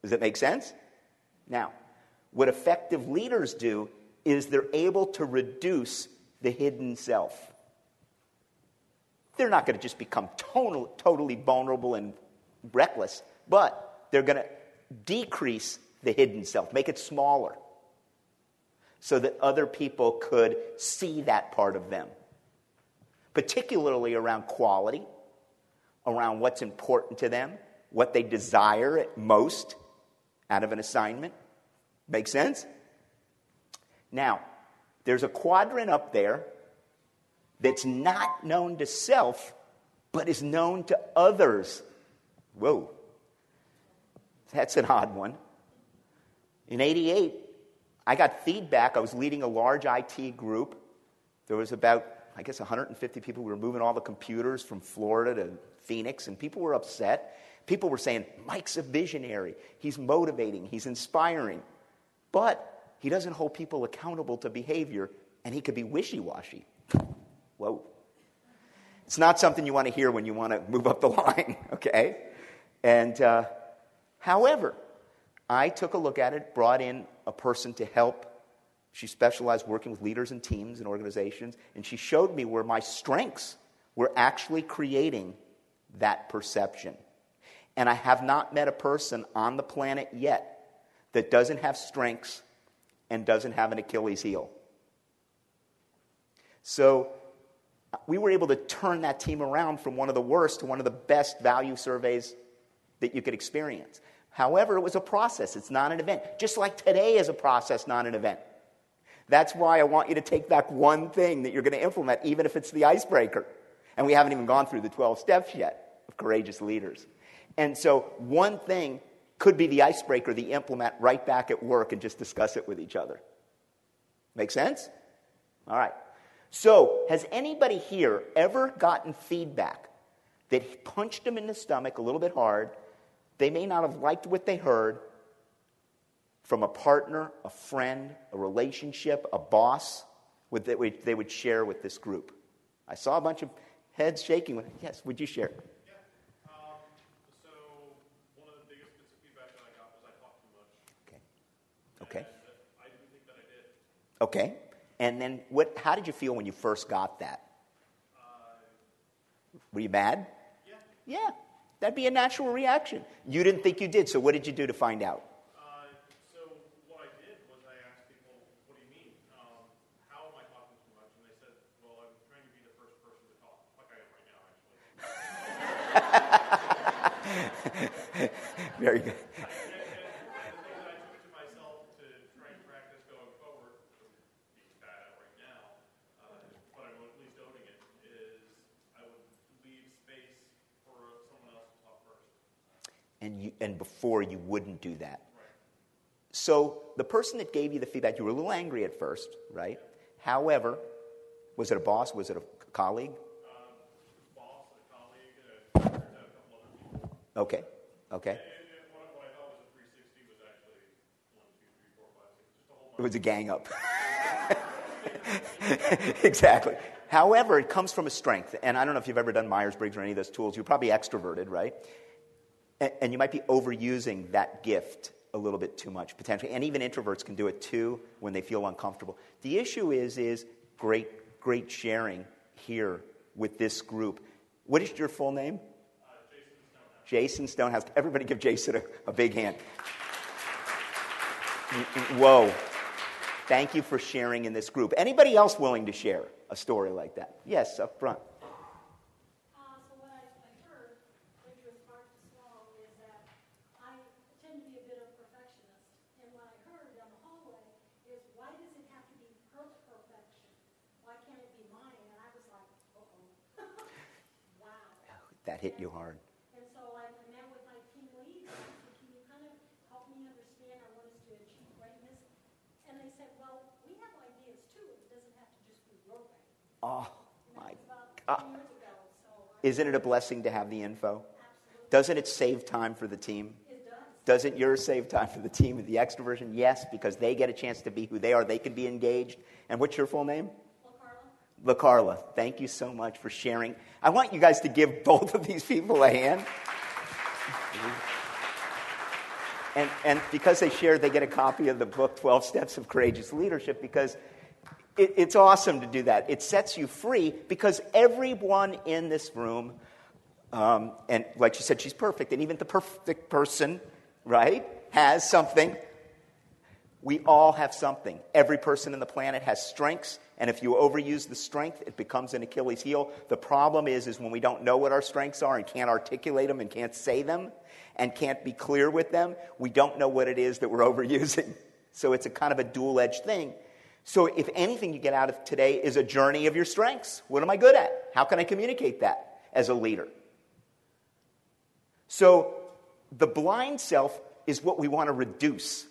Does that make sense? Now, what effective leaders do is they're able to reduce the hidden self. They're not going to just become totally vulnerable and reckless, but they're going to decrease the hidden self, make it smaller, so that other people could see that part of them, particularly around quality, around what's important to them, what they desire at most out of an assignment. Make sense? Now, there's a quadrant up there that's not known to self, but is known to others. Whoa. That's an odd one. In '88, I got feedback. I was leading a large IT group. There was about, 150 people. We were moving all the computers from Florida to Phoenix, and people were upset. People were saying, Mike's a visionary. He's motivating. He's inspiring. But he doesn't hold people accountable to behavior, and he could be wishy-washy. Whoa. It's not something you want to hear when you want to move up the line, okay? And however, I took a look at it, brought in a person to help. She specialized working with leaders and teams and organizations, and she showed me where my strengths were actually creating that perception. And I have not met a person on the planet yet that doesn't have strengths and doesn't have an Achilles heel. So we were able to turn that team around from one of the worst to one of the best value surveys that you could experience. However, it was a process. It's not an event. Just like today is a process, not an event. That's why I want you to take back one thing that you're going to implement, even if it's the icebreaker. And we haven't even gone through the 12 steps yet of courageous leaders. And so one thing could be the icebreaker that you implement right back at work and just discuss it with each other. Make sense? All right. So has anybody here ever gotten feedback that punched them in the stomach a little bit hard? They may not have liked what they heard from a partner, a friend, a relationship, a boss, that they would share with this group. I saw a bunch of heads shaking. Yes, would you share? Yeah. So one of the biggest bits of feedback that I got was I talked too much. Okay. And I didn't think that I did. Okay. And then how did you feel when you first got that? Were you mad? Yeah. Yeah. That'd be a natural reaction. You didn't think you did, so what did you do to find out? So what I did was I asked people, what do you mean? How am I talking too much? And they said, well, I'm trying to be the first person to talk, like I am right now, actually. Very good. And the thing that I took to myself to try and practice going forward, being bad at right now, but I'm at least owning it, is I would leave space for someone else to talk first. And before you wouldn't do that. Right. So the person that gave you the feedback, you were a little angry at first, right? However, was it a boss? Was it a colleague? Boss, a colleague, a couple other people. Okay. And what I thought was a 360 was actually 1, 2, 3, 4, 5, 6, just a whole bunch. It was a gang up. Exactly. However, it comes from a strength. And I don't know if you've ever done Myers-Briggs or any of those tools. You're probably extroverted, right? And you might be overusing that gift a little bit too much, potentially. And even introverts can do it too when they feel uncomfortable. The issue is great sharing here with this group. What is your full name? Jason Stonehouse. Everybody give Jason a big hand. Whoa. Thank you for sharing in this group. Anybody else willing to share a story like that? Yes, up front. So what I heard, which was hard to swallow, is that I tend to be a bit of a perfectionist. And what I heard down the hallway is, why does it have to be her perfection? Why can't it be mine? And I was like, uh-oh. Wow. That hit you hard. And so I met with my team lead, and I said, can you kind of help me understand? I want us to achieve greatness. And they said, well, we have ideas too. It doesn't have to just be your way. Oh, my It was about God. 10 years ago. So Isn't it a blessing to have the info? absolutely. Doesn't it save time for the team? It does. Doesn't yours save time for the team with the extroversion? Yes, because they get a chance to be who they are. They can be engaged. And what's your full name? Well, Carla? LaCarla. Thank you so much for sharing. I want you guys to give both of these people a hand. And because they share, they get a copy of the book, 12 Steps of Courageous Leadership, because it's awesome to do that. It sets you free because everyone in this room, and like she said, she's perfect, and even the perfect person, right, has something. We all have something. Every person on the planet has strengths, and if you overuse the strength, it becomes an Achilles heel. The problem is when we don't know what our strengths are and can't articulate them and can't say them and can't be clear with them, we don't know what it is that we're overusing. So it's a kind of a dual-edged thing. So if anything you get out of today is a journey of your strengths. What am I good at? How can I communicate that as a leader? So the blind self is what we want to reduce.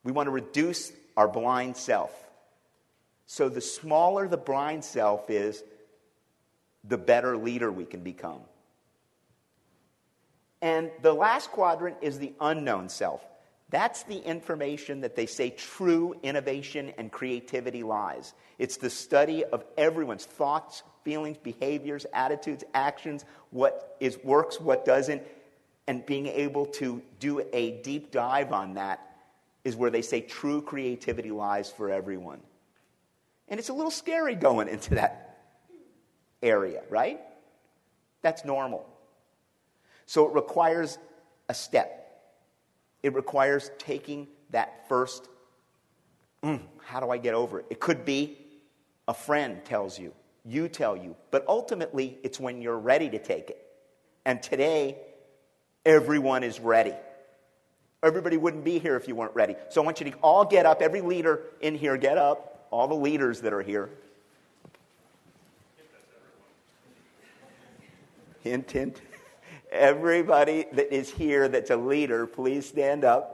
We want to reduce our blind self. So the smaller the blind self is, the better leader we can become. And the last quadrant is the unknown self. That's the information that they say true innovation and creativity lies. It's the study of everyone's thoughts, feelings, behaviors, attitudes, actions, what works, what doesn't, and being able to do a deep dive on that is where they say true creativity lies for everyone. And it's a little scary going into that area, right? That's normal. So it requires a step. It requires taking that first, how do I get over it? It could be a friend tells you, you tell you, but ultimately it's when you're ready to take it. And today, everyone is ready. Everybody wouldn't be here if you weren't ready. So I want you to all get up. Every leader in here, get up. All the leaders that are here. Hint, hint. Everybody that is here that's a leader, please stand up.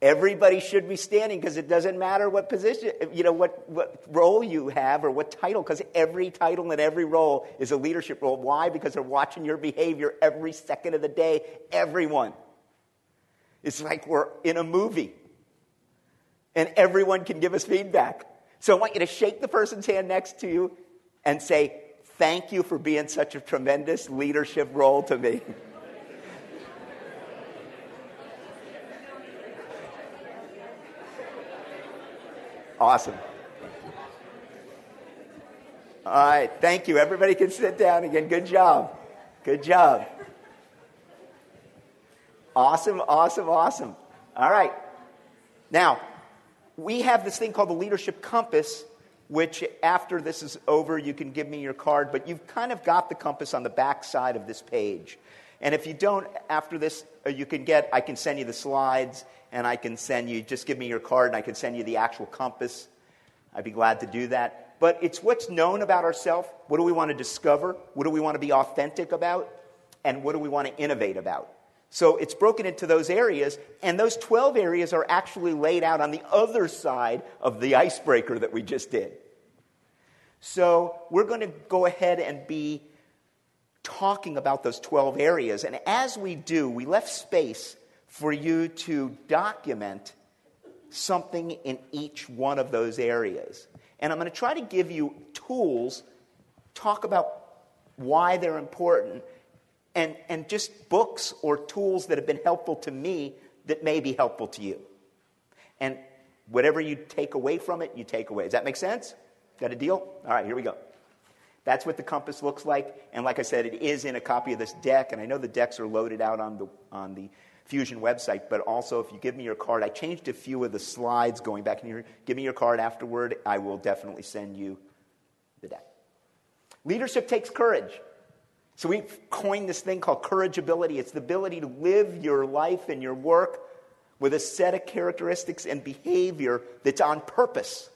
Everybody should be standing because it doesn't matter what position, what role you have or what title, because every title and every role is a leadership role. Why? Because they're watching your behavior every second of the day. Everyone. It's like we're in a movie. And everyone can give us feedback. So I want you to shake the person's hand next to you and say, thank you for being such a tremendous leadership role to me. Awesome. All right, thank you. Everybody can sit down again. Good job. Good job. Awesome, awesome, awesome. All right. Now, we have this thing called the Leadership Compass, which after this is over, you can give me your card, but you've kind of got the compass on the back side of this page. And if you don't, after this, I can send you the slides, and I can send you, just give me your card, and I can send you the actual compass. I'd be glad to do that. But it's what's known about ourselves. What do we want to discover? What do we want to be authentic about? And what do we want to innovate about? So it's broken into those areas, and those 12 areas are actually laid out on the other side of the icebreaker that we just did. So we're going to go ahead and be talking about those 12 areas. And as we do, we left space for you to document something in each one of those areas. And I'm going to try to give you tools, talk about why they're important, and just books or tools that have been helpful to me that may be helpful to you. And whatever you take away from it, you take away. Does that make sense? Is that a deal? All right, here we go. That's what the compass looks like. And like I said, it is in a copy of this deck. And I know the decks are loaded out on the Fusion website. But also, if you give me your card, I changed a few of the slides going back in here. Give me your card afterward. I will definitely send you the deck. Leadership takes courage. So we've coined this thing called courageability. It's the ability to live your life and your work with a set of characteristics and behavior that's on purpose.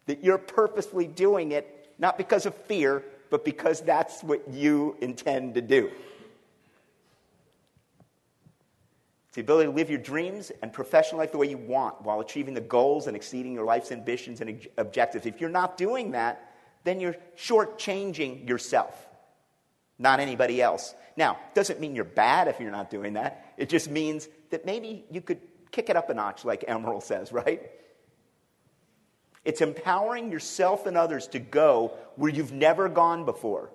That you're purposely doing it, not because of fear, but because that's what you intend to do. It's the ability to live your dreams and professional life the way you want while achieving the goals and exceeding your life's ambitions and objectives. If you're not doing that, then you're shortchanging yourself, not anybody else. Now, it doesn't mean you're bad if you're not doing that. It just means that maybe you could kick it up a notch, like Emerald says, right? It's empowering yourself and others to go where you've never gone before.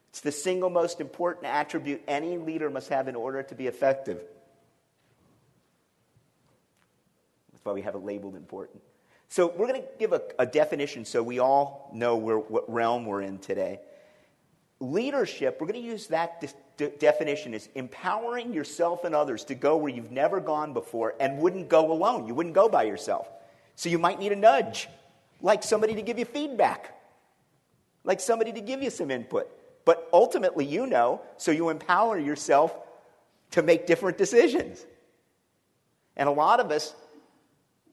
It's It's the single most important attribute any leader must have in order to be effective. That's why we have it labeled important. So we're going to give a definition so we all know what realm we're in today. Leadership, we're going to use that definition as empowering yourself and others to go where you've never gone before and wouldn't go alone. You wouldn't go by yourself. So you might need a nudge, like somebody to give you feedback, like somebody to give you some input. But ultimately you know, so you empower yourself to make different decisions. And a lot of us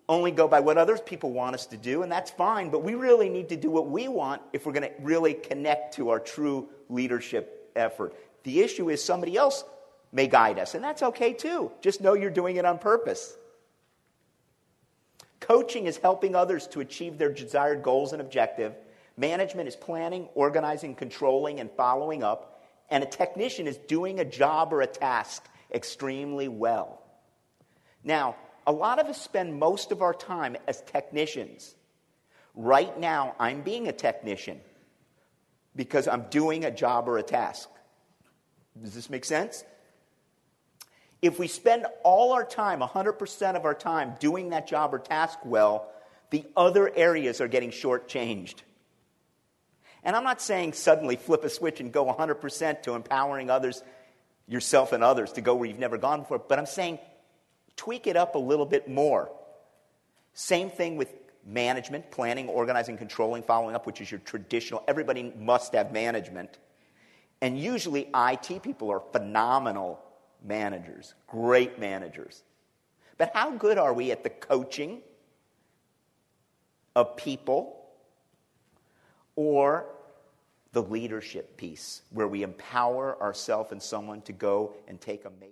only go by what other people want us to do, and that's fine, but we really need to do what we want if we're going to really connect to our true leadership effort. The issue is somebody else may guide us, and that's okay too. Just know you're doing it on purpose. Coaching is helping others to achieve their desired goals and objective. Management is planning, organizing, controlling, and following up. And a technician is doing a job or a task extremely well. Now, a lot of us spend most of our time as technicians. Right now, I'm being a technician because I'm doing a job or a task. Does this make sense? If we spend all our time, 100% of our time, doing that job or task well, the other areas are getting shortchanged. And I'm not saying suddenly flip a switch and go 100% to empowering others, yourself and others, to go where you've never gone before, but I'm saying tweak it up a little bit more. Same thing with management, planning, organizing, controlling, following up, which is your traditional, everybody must have management. And usually IT people are phenomenal managers, great managers. But how good are we at the coaching of people or the leadership piece where we empower ourselves and someone to go and take a